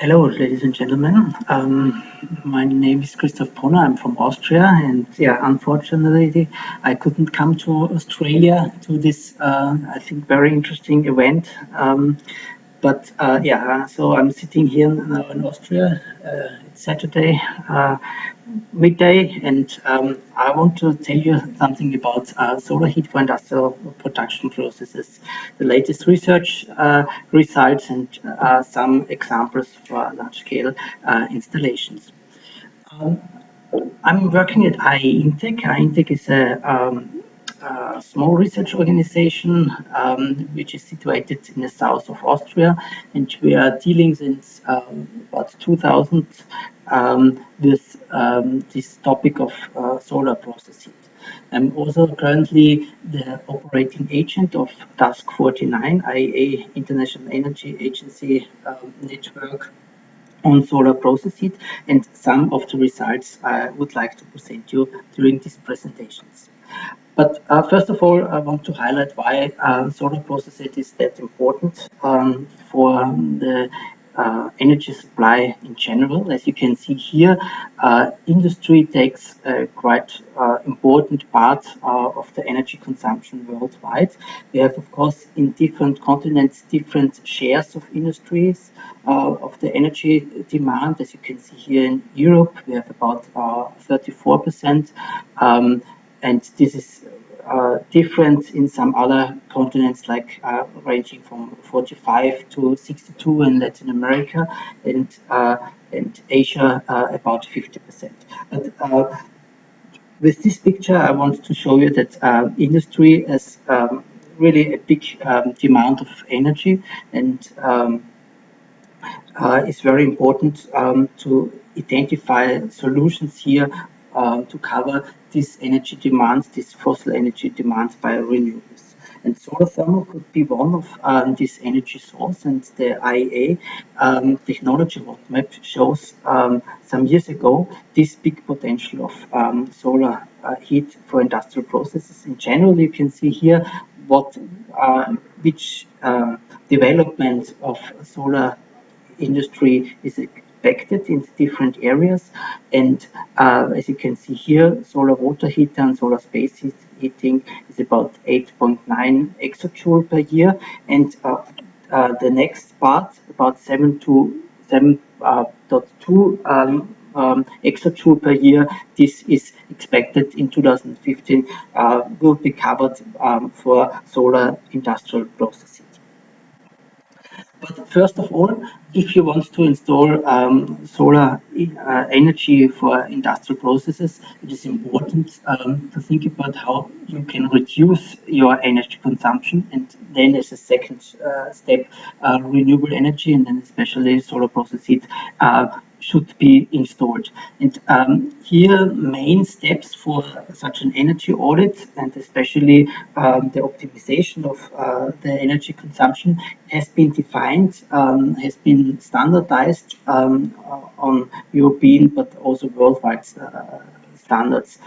Hello, ladies and gentlemen. My name is Christoph. I'm from Austria, and yeah, unfortunately, I couldn't come to Australia to this, I think, very interesting event. So I'm sitting here now in Austria. It's Saturday midday, and I want to tell you something about solar heat for industrial production processes, the latest research results, and some examples for large-scale installations. Um, I'm working at IE Intec. IE Intec is a small research organization which is situated in the south of Austria, and we are dealing since about 2000 with this topic of solar process heat. I'm also currently the operating agent of Task 49, IEA International Energy Agency network on solar process heat, and some of the results I would like to present you during these presentations. But first of all, I want to highlight why solar process heat is that important for the energy supply in general. As you can see here, industry takes a quite important part of the energy consumption worldwide. We have, of course, in different continents, different shares of industries of the energy demand. As you can see here in Europe, we have about 34%. And this is different in some other continents, like ranging from 45 to 62 in Latin America, and Asia about 50%. But with this picture, I want to show you that industry has really a big demand of energy, and it's very important to identify solutions here to cover these energy demands, these fossil energy demands by renewables. And solar thermal could be one of these energy source, and the IEA technology roadmap shows some years ago this big potential of solar heat for industrial processes. In general, you can see here what which development of solar industry is expected in different areas. And as you can see here, solar water heater and solar space heating is about 8.9 exajoule per year. And the next part, about 7.2 exajoule per year, this is expected in 2015 will be covered for solar industrial processing. But first of all, if you want to install solar energy for industrial processes, it is important to think about how you can reduce your energy consumption, and then as a second step, renewable energy, and then especially solar process heat should be installed. And here, main steps for such an energy audit, and especially the optimization of the energy consumption, has been defined, has been standardized on European but also worldwide standards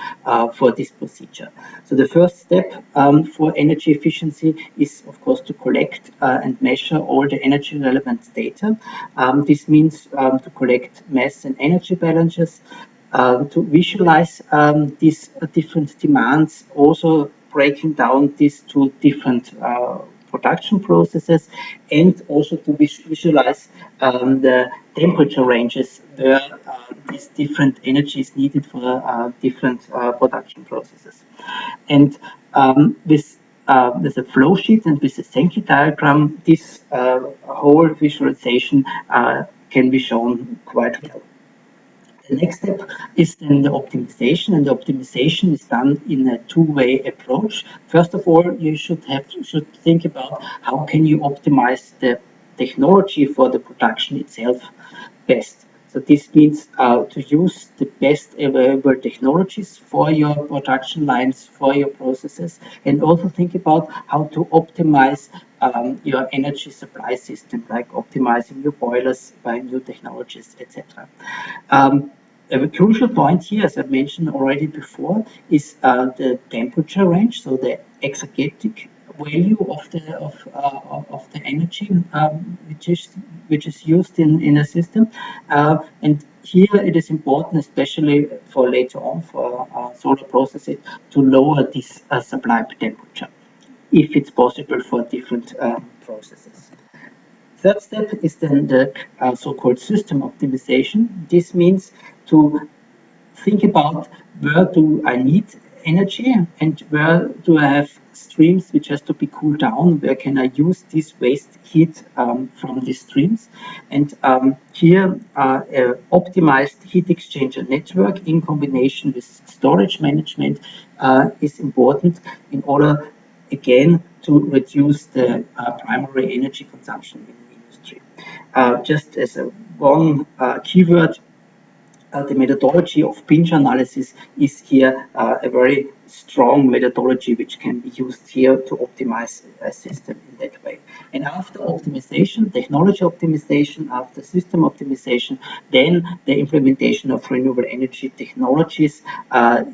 for this procedure. So the first step for energy efficiency is, of course, to collect and measure all the energy relevant data. This means to collect mass and energy balances, to visualize these different demands, also breaking down these to different production processes, and also to visualize the temperature ranges where these different energies needed for different production processes. And with a flow sheet and with a Sankey diagram, this whole visualization can be shown quite well. The next step is then the optimization, and the optimization is done in a two-way approach. First of all, you should think about how can you optimize the technology for the production itself best. So this means to use the best available technologies for your production lines, for your processes, and also think about how to optimize your energy supply system, like optimizing your boilers by new technologies, etc. A crucial point here, as I mentioned already before, is the temperature range, so the exergetic value of the energy which is which is used in a system. And here it is important, especially for later on for solar processes, to lower this supply temperature, if it's possible for different processes. Third step is then the so-called system optimization. This means to think about where do I need energy and where do I have streams which has to be cooled down, where can I use this waste heat from these streams. And here optimized heat exchanger network in combination with storage management is important in order again to reduce the primary energy consumption in the industry. Just as a one keyword, the methodology of pinch analysis is here a very strong methodology which can be used here to optimize a system in that way. And after optimization, technology optimization, after system optimization, then the implementation of renewable energy technologies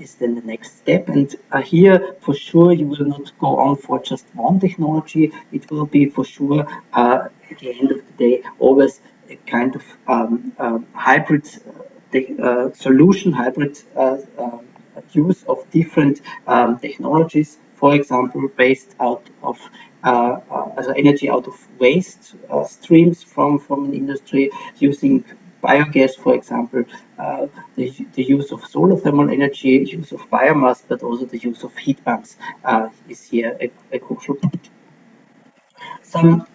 is then the next step. And here, for sure, you will not go on for just one technology. It will be for sure, at the end of the day, always a kind of hybrid solution, hybrid use of different technologies, for example, based out of as energy out of waste streams from an industry, using biogas, for example, the use of solar thermal energy, use of biomass, but also the use of heat pumps is here a crucial point. Some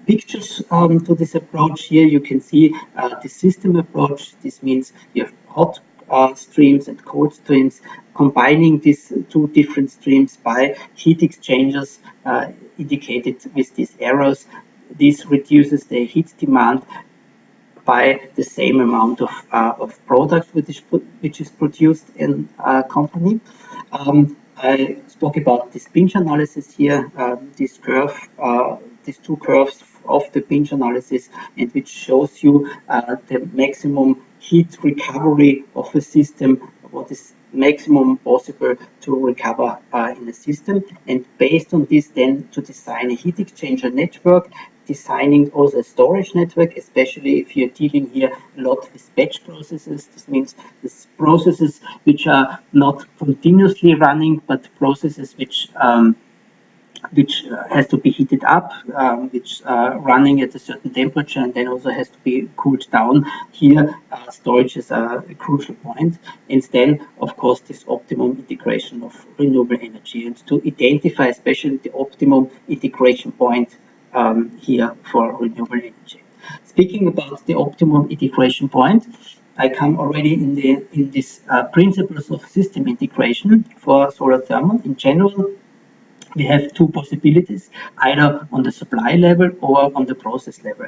pictures to this approach. Here you can see the system approach. This means you have hot streams and cold streams, combining these two different streams by heat exchangers indicated with these arrows. This reduces the heat demand by the same amount of product which is produced in a company. I spoke about this pinch analysis here, this curve, these two curves of the pinch analysis, and which shows you the maximum heat recovery of a system, what is maximum possible to recover in a system. And based on this, then to design a heat exchanger network, designing also a storage network, especially if you're dealing here a lot with batch processes. This means these processes which are not continuously running, but processes which has to be heated up, which are running at a certain temperature and then also has to be cooled down. Here, storage is a crucial point. And then, of course, this optimum integration of renewable energy, and to identify especially the optimum integration point here for renewable energy. Speaking about the optimum integration point, I come already in these principles of system integration for solar thermal. In general, we have two possibilities, either on the supply level or on the process level.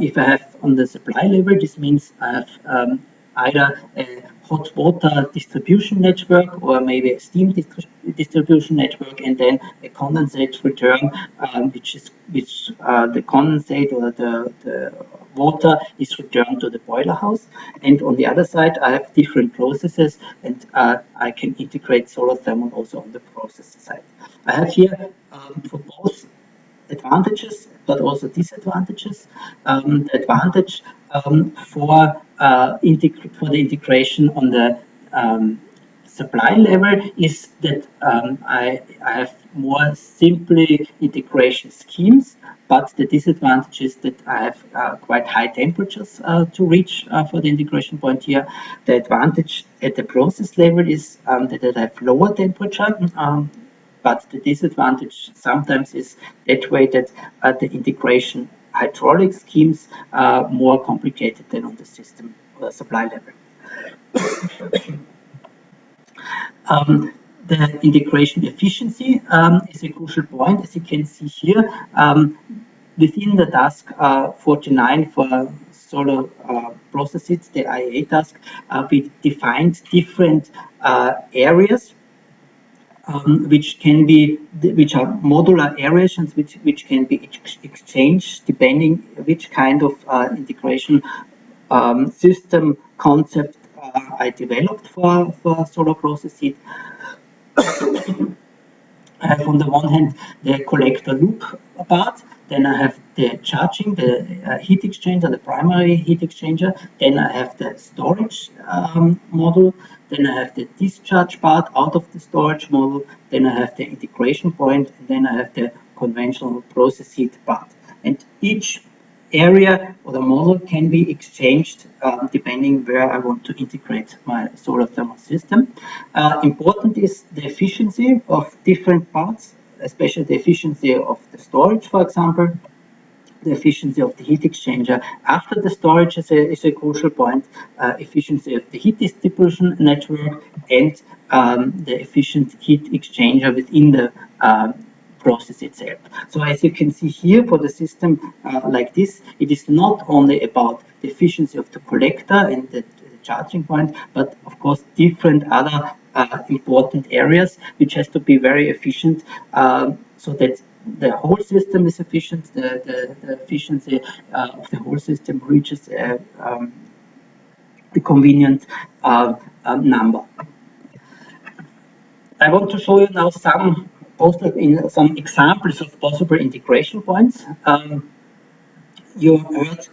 If I have on the supply level, this means I have either a hot water distribution network or maybe a steam distribution network, and then a condensate return, which the condensate or the water is returned to the boiler house. And on the other side, I have different processes, and I can integrate solar thermal also on the process side. I have here for both advantages, but also disadvantages. The advantage for the integration on the supply level is that I have more simply integration schemes, but the disadvantage is that I have quite high temperatures to reach for the integration point here. The advantage at the process level is that I have lower temperature, but the disadvantage sometimes is that way that the integration hydraulic schemes are more complicated than on the system supply level. The integration efficiency is a crucial point, as you can see here. Within the task 49 for solar processes, the IEA task, we defined different areas which are modular areas and which can be exchanged depending which kind of integration system concept I developed for solar process heat. I have on the one hand the collector loop part. then I have the charging, the heat exchanger, the primary heat exchanger, then I have the storage module, then I have the discharge part out of the storage module, then I have the integration point, and then I have the conventional process heat part. And each area or the model can be exchanged depending where I want to integrate my solar thermal system. Important is the efficiency of different parts, especially the efficiency of the storage, for example. The efficiency of the heat exchanger after the storage is a crucial point, efficiency of the heat distribution network, and the efficient heat exchanger within the process itself. So as you can see here for the system like this, it is not only about the efficiency of the collector and the charging point, but of course different other important areas which has to be very efficient so that the whole system is efficient, the efficiency of the whole system reaches the convenient number. I want to show you now some examples of possible integration points. You heard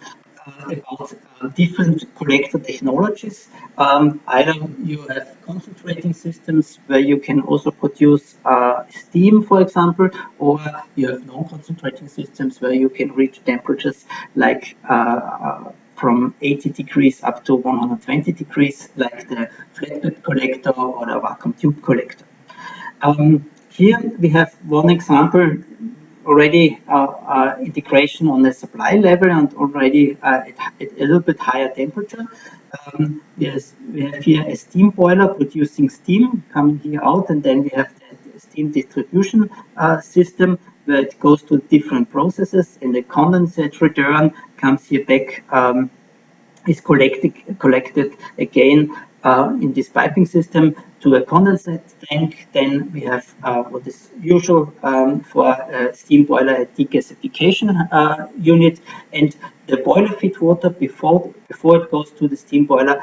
about different collector technologies. Either you have concentrating systems where you can also produce steam, for example, or you have non-concentrating systems where you can reach temperatures like from 80 degrees up to 120 degrees, like the flatbed collector or the vacuum tube collector. Here we have one example already integration on the supply level and already at a little bit higher temperature. Yes, we have here a steam boiler producing steam coming here out, and then we have the steam distribution system where it goes to different processes, and the condensate return comes here back, is collected again in this piping system to a condensate tank. Then we have what is usual for a steam boiler, a degasification unit, and the boiler feed water before it goes to the steam boiler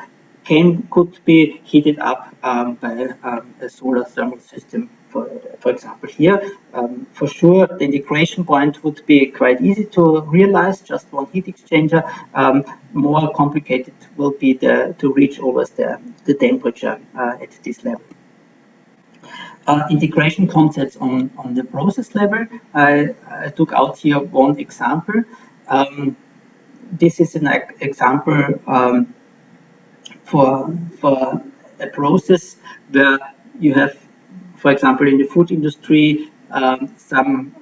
could be heated up by a solar thermal system. For example, here, for sure, the integration point would be quite easy to realize, just one heat exchanger. More complicated will be to reach over the temperature at this level. Integration concepts on the process level. I took out here one example. This is an example for a process where you have, for example, in the food industry, some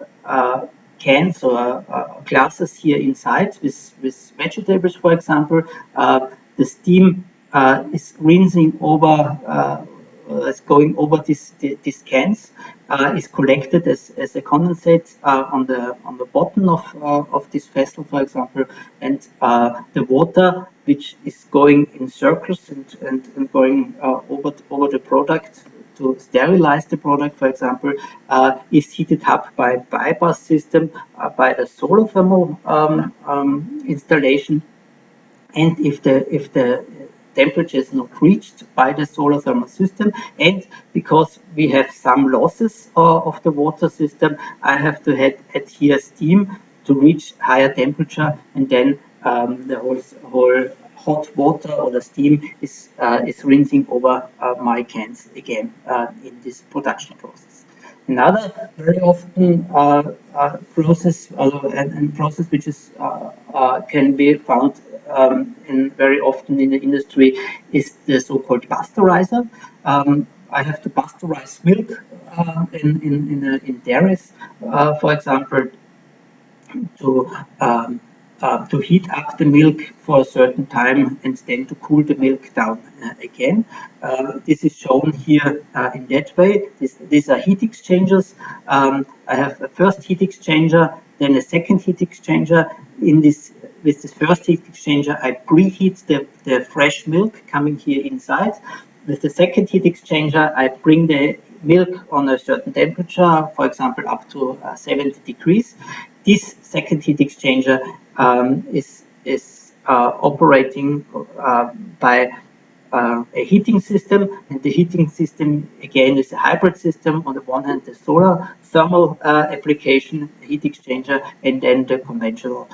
cans or glasses here inside with vegetables, for example. The steam is rinsing over, is going over these cans, is collected as a condensate on the bottom of this vessel, for example, and the water which is going in circles and going over the product to sterilize the product, for example, is heated up by bypass system by a solar thermal installation. And if the temperature is not reached by the solar thermal system, and because we have some losses of the water system, I have to add here steam to reach higher temperature, and then the whole hot water or the steam is rinsing over my cans again in this production process. Another very often process and process which is can be found very often in the industry is the so-called pasteurizer. I have to pasteurize milk in dairies, for example, to heat up the milk for a certain time and then to cool the milk down again. This is shown here in that way. These are heat exchangers. I have a first heat exchanger, then a second heat exchanger. With this first heat exchanger, I preheat the fresh milk coming here inside. With the second heat exchanger, I bring the milk on a certain temperature, for example, up to 70 degrees. This second heat exchanger is operating by a heating system, and the heating system again is a hybrid system. On the one hand, the solar thermal application, heat exchanger, and then the conventional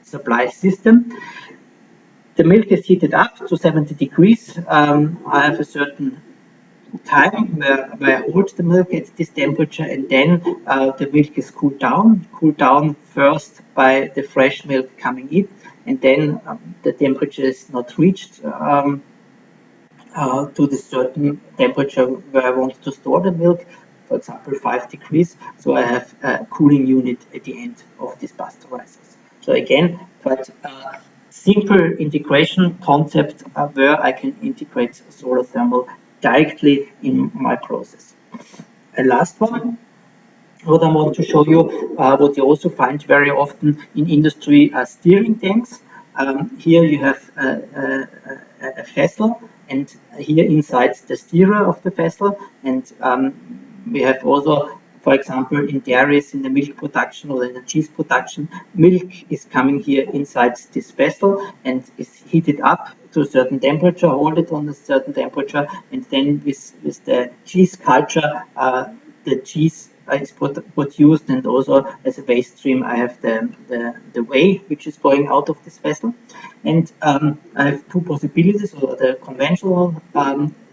supply system. The milk is heated up to 70 degrees. I have a certain time where I hold the milk at this temperature, and then the milk is cooled down first by the fresh milk coming in, and then the temperature is not reached to the certain temperature where I want to store the milk, for example 5 degrees. So I have a cooling unit at the end of these pasteurizers. So again, quite simple integration concept where I can integrate solar thermal directly in my process. And last one, what I want to show you, what you also find very often in industry are steering tanks. Here you have a vessel, and here inside the steerer of the vessel, and we have also, for example, in dairies, in the milk production or in the cheese production, milk is coming here inside this vessel and is heated up to a certain temperature, hold it on a certain temperature, and then with the cheese culture, the cheese is produced, and also as a waste stream I have the whey which is going out of this vessel. And I have two possibilities. So the conventional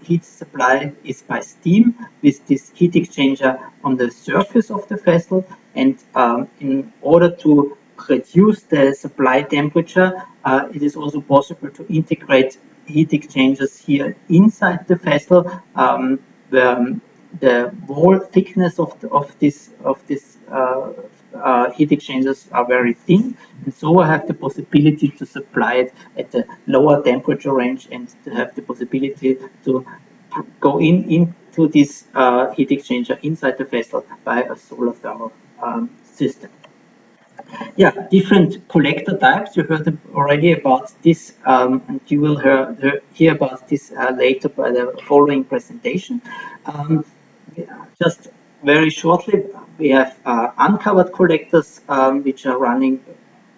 heat supply is by steam with this heat exchanger on the surface of the vessel, and in order to reduce the supply temperature, it is also possible to integrate heat exchangers here inside the vessel, where the wall thickness of this heat exchangers are very thin, and so I have the possibility to supply it at a lower temperature range and to have the possibility to go into this heat exchanger inside the vessel by a solar thermal system. Yeah, different collector types. You heard already about this, and you will hear about this later by the following presentation. Just very shortly, we have uncovered collectors, which are running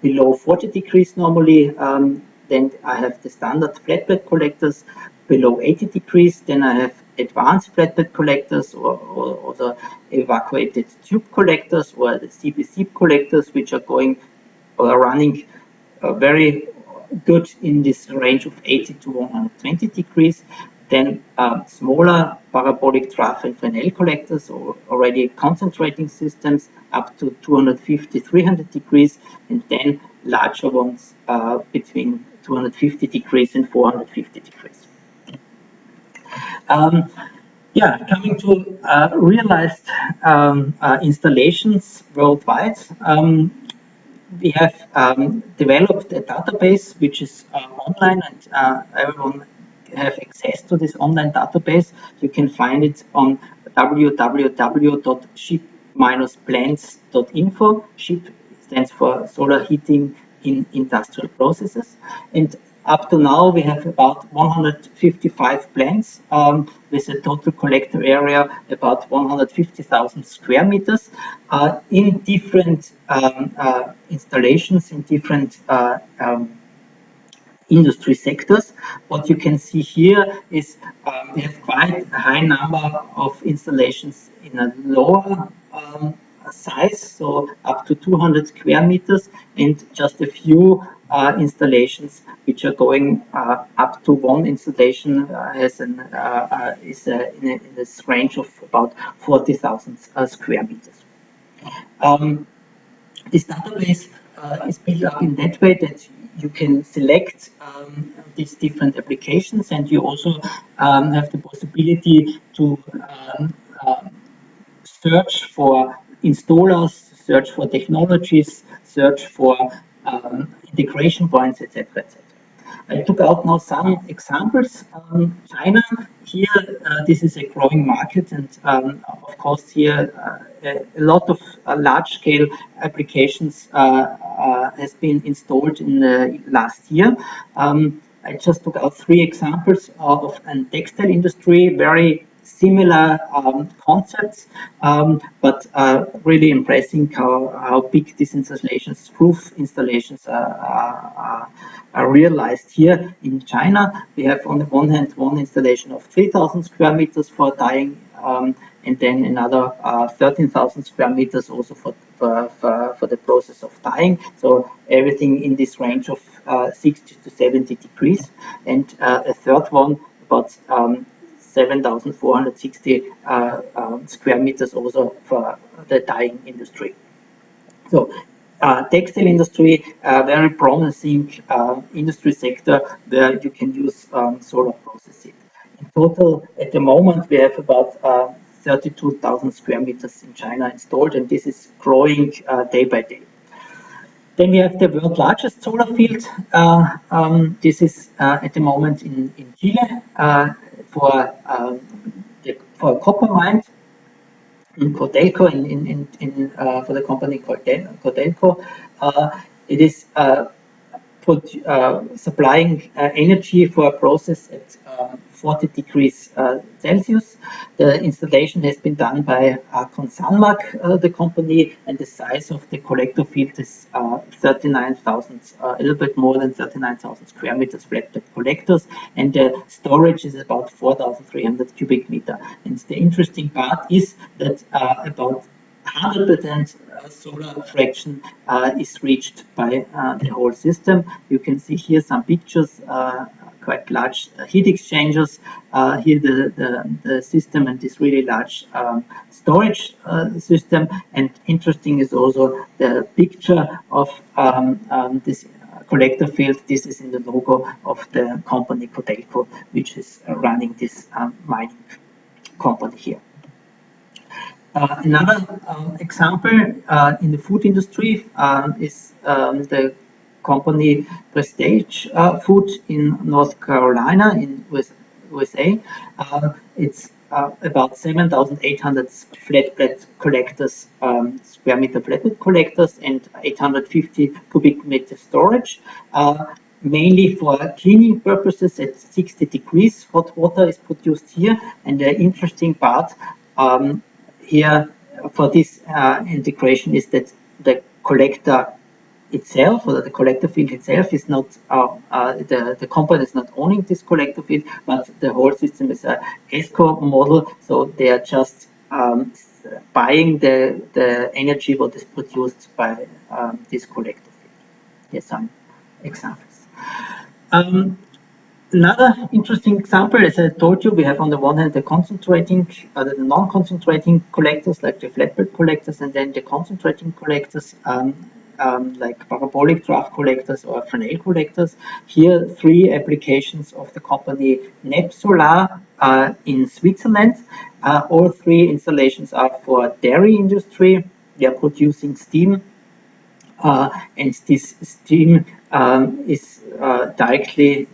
below 40 degrees normally. Then I have the standard flatbed collectors below 80 degrees. Then I have advanced flatbed collectors, or the evacuated tube collectors, or the CBC collectors, which are going or are running very good in this range of 80 to 120 degrees. Then smaller parabolic trough and Fresnel collectors, or already concentrating systems up to 250, 300 degrees, and then larger ones between 250 degrees and 450 degrees. Yeah, coming to realized installations worldwide. We have developed a database which is online, and everyone have access to this online database. You can find it on www.ship-plants.info. SHIP stands for Solar Heating in Industrial Processes. And up to now, we have about 155 plants with a total collector area about 150,000 square meters in different installations, in different industry sectors. What you can see here is we have quite a high number of installations in a lower size, so up to 200 square meters, and just a few installations which are going up to one installation has is in this range of about 40,000 square meters. This database is built up in that way that you can select these different applications, and you also have the possibility to search for installers, search for technologies, search for integration points, etc., etc. I took out now some examples. China, here, this is a growing market, and of course here a lot of large-scale applications has been installed in the last year. I just took out three examples of a textile industry, very similar concepts, but really impressing how big these installations, roof installations, are realized here in China. We have on the one hand one installation of 3,000 square meters for dyeing, and then another 13,000 square meters also for the process of dyeing. So everything in this range of 60 to 70 degrees, and a third one about 7,460 square meters also for the dyeing industry. So textile industry, very promising industry sector where you can use solar processing. In total, at the moment, we have about 32,000 square meters in China installed, and this is growing day by day. Then we have the world's largest solar field. This is at the moment in Chile for a copper mine in Codelco, for the company Codelco. It is supplying energy for a process at 40 degrees Celsius. The installation has been done by Consanmac, the company, and the size of the collector field is 39,000, a little bit more than 39,000 square meters flatbed collectors, and the storage is about 4,300 cubic meter. And the interesting part is that about 100% solar fraction is reached by the whole system. You can see here some pictures, quite large heat exchangers. Here the system and this really large storage system. And interesting is also the picture of this collector field. This is in the logo of the company Codelco, which is running this mining company here. Another example in the food industry is the company Prestige Food in North Carolina in USA. It's about 7,800 flatbed collectors, square meter flatbed collectors, and 850 cubic meter storage. Mainly for cleaning purposes at 60 degrees. Hot water is produced here, and the interesting part here for this integration is that the collector itself, or the collector field itself, is not the company is not owning this collector field, but the whole system is a ESCO model, so they are just buying the energy what is produced by this collector field. Here's some examples. Another interesting example, as I told you, we have on the one hand the concentrating, the non-concentrating collectors like the flatbed collectors, and then the concentrating collectors like parabolic draft collectors or Fresnel collectors. Here, three applications of the company Nepsolar in Switzerland. All three installations are for dairy industry. They are producing steam. And this steam is directly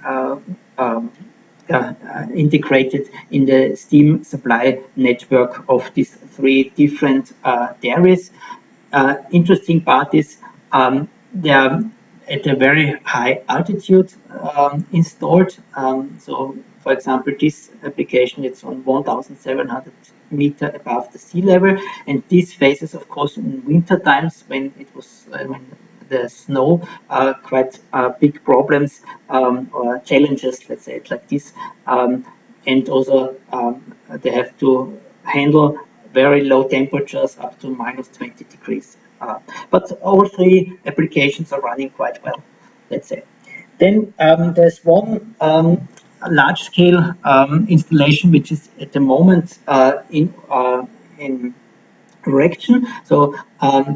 integrated in the steam supply network of these three different dairies. Interesting part is they are at a very high altitude installed. So, for example, this application it's on 1,700 meter above the sea level, and this faces, of course, in winter times when it was when the snow quite big problems or challenges, let's say it like this, and also they have to handle very low temperatures up to minus 20 degrees. But all three applications are running quite well, let's say. Then there's one large-scale installation which is at the moment in erection. So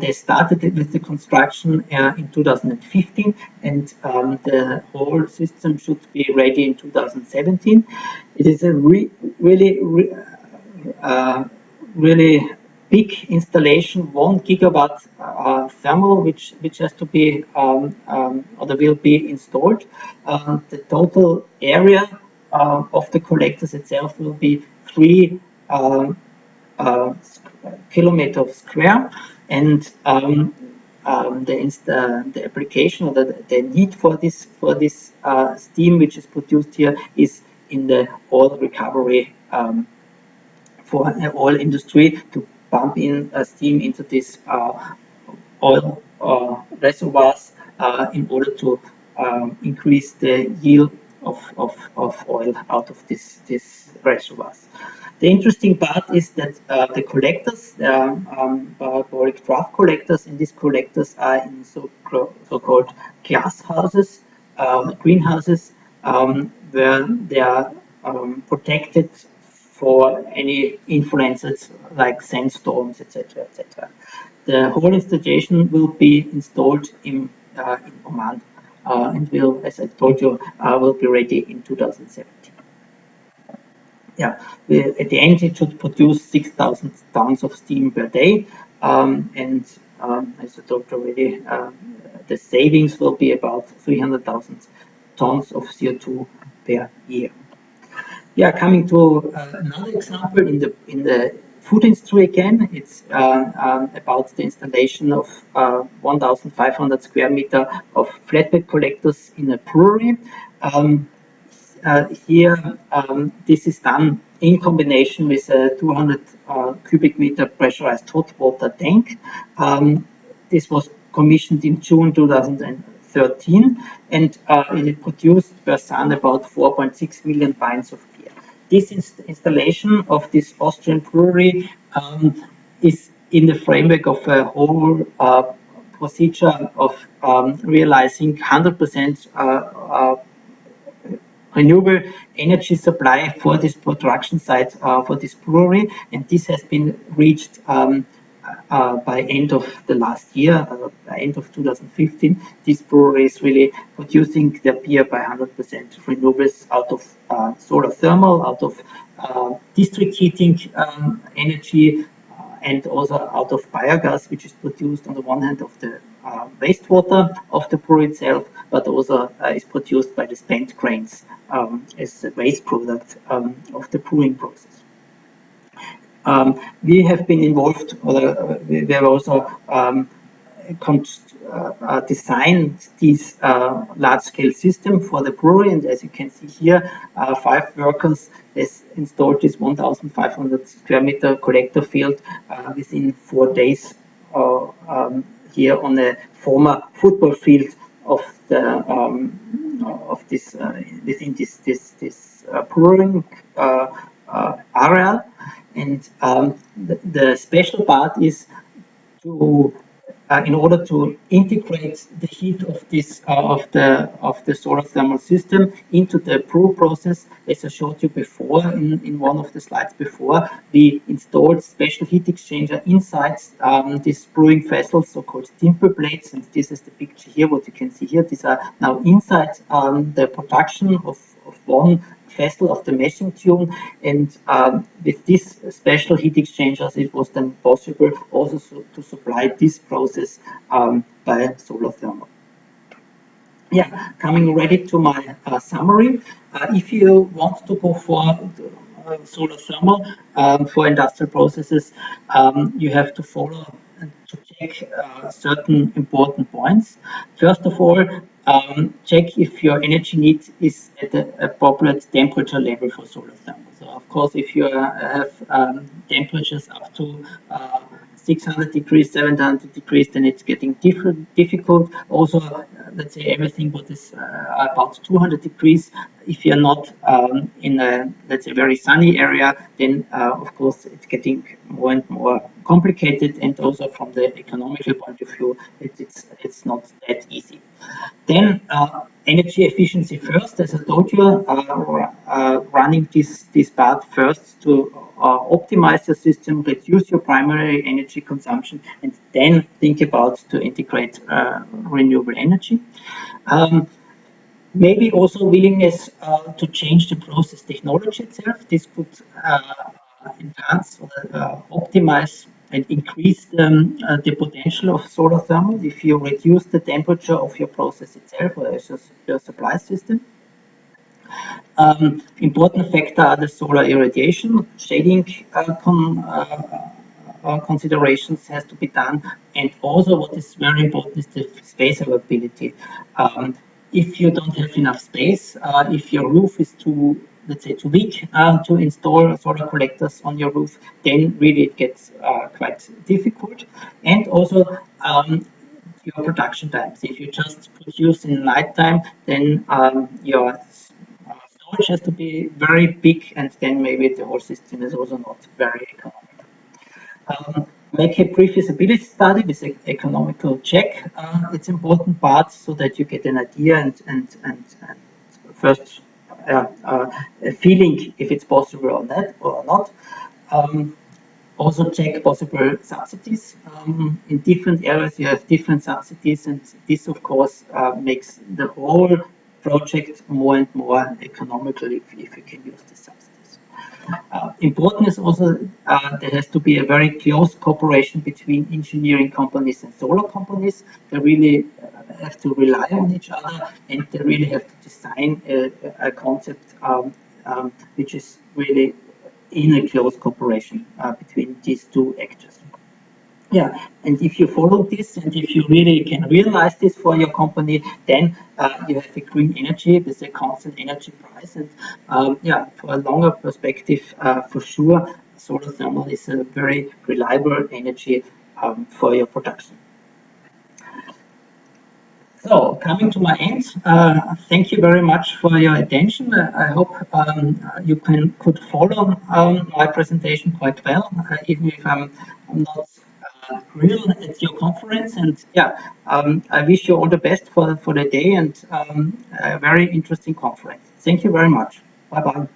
they started with the construction in 2015, and the whole system should be ready in 2017. It is a really big installation, 1 gigawatt thermal, which has to be or will be installed. The total area of the collectors itself will be 3 kilometers square, and the application or the need for this steam which is produced here is in the oil recovery for an oil industry to pump in steam into this oil reservoirs in order to increase the yield of oil out of this reservoirs. The interesting part is that the collectors, parabolic trough collectors, and these collectors are in so-called glass houses, greenhouses, where they are protected for any influences like sandstorms, etc., etc. The whole installation will be installed in Oman and will, as I told you, will be ready in 2017. Yeah, at the end it should produce 6,000 tons of steam per day, and as I talked already, the savings will be about 300,000 tons of CO2 per year. Yeah, coming to another example in the food industry again, it's about the installation of 1,500 square meter of flatbed collectors in a brewery. Here, this is done in combination with a 200 cubic meter pressurized hot water tank. This was commissioned in June 2013, and it produced per sun about 4.6 million pints of beer. This installation of this Austrian brewery is in the framework of a whole procedure of realizing 100% renewable energy supply for this production site for this brewery, and this has been reached by end of the last year, by end of 2015. This brewery is really producing their beer by 100% renewables out of solar thermal, out of district heating energy, and also out of biogas, which is produced on the one hand of the wastewater of the brewery itself, but also is produced by the spent grains as a waste product of the brewing process. We have been involved, we have also designed this large-scale system for the brewery, and as you can see here, 5 workers has installed this 1,500 square meter collector field within 4 days here on a former football field of the of this within this brewing area. And the special part is to in order to integrate the heat of this of the solar thermal system into the brew process, as I showed you before in one of the slides before, we installed special heat exchanger inside these brewing vessels, so-called dimple plates, and this is the picture here. What you can see here, these are now inside the production of one vessel of the meshing tune, and with these special heat exchangers, it was then possible also to supply this process by solar thermal. Yeah, coming ready to my summary. If you want to go for solar thermal for industrial processes, you have to follow and to check certain important points. First of all, check if your energy need is at the appropriate temperature level for solar thermal. So, of course, if you have temperatures up to 600 degrees, 700 degrees, then it's getting difficult. Also, let's say everything what is about 200 degrees, if you're not in a, let's say, very sunny area, then of course it's getting more and more complicated, and also from the economical point of view, it's not that easy. Then energy efficiency first, as I told you, running this part first to optimize your system, reduce your primary energy consumption, and then think about to integrate renewable energy. Maybe also willingness to change the process technology itself. This could enhance or optimize and increase the potential of solar thermal if you reduce the temperature of your process itself or your supply system. Important factor are the solar irradiation, shading considerations has to be done, and also what is very important is the space availability. If you don't have enough space, if your roof is too let's say, too weak to install solar collectors on your roof, then really it gets quite difficult. And also your production times. If you just produce in nighttime, then your storage has to be very big, and then maybe the whole system is also not very economical. Make a pre-feasibility study with an economical check. It's important part so that you get an idea and first a feeling if it's possible or not. Um, Also check possible subsidies. In different areas, you have different subsidies, and this, of course, makes the whole project more and more economical if you can use the subsidies. Important is also there has to be a very close cooperation between engineering companies and solar companies. They really have to rely on each other, and they really have to design a concept which is really in a close cooperation between these two actors. Yeah, and if you follow this and if you really can realize this for your company, then you have a green energy with a constant energy price. And yeah, for a longer perspective, for sure, solar thermal is a very reliable energy for your production. So, coming to my end, thank you very much for your attention. I hope you could follow my presentation quite well, even if I'm not real at your conference. And yeah, I wish you all the best for the day and a very interesting conference. Thank you very much. Bye bye.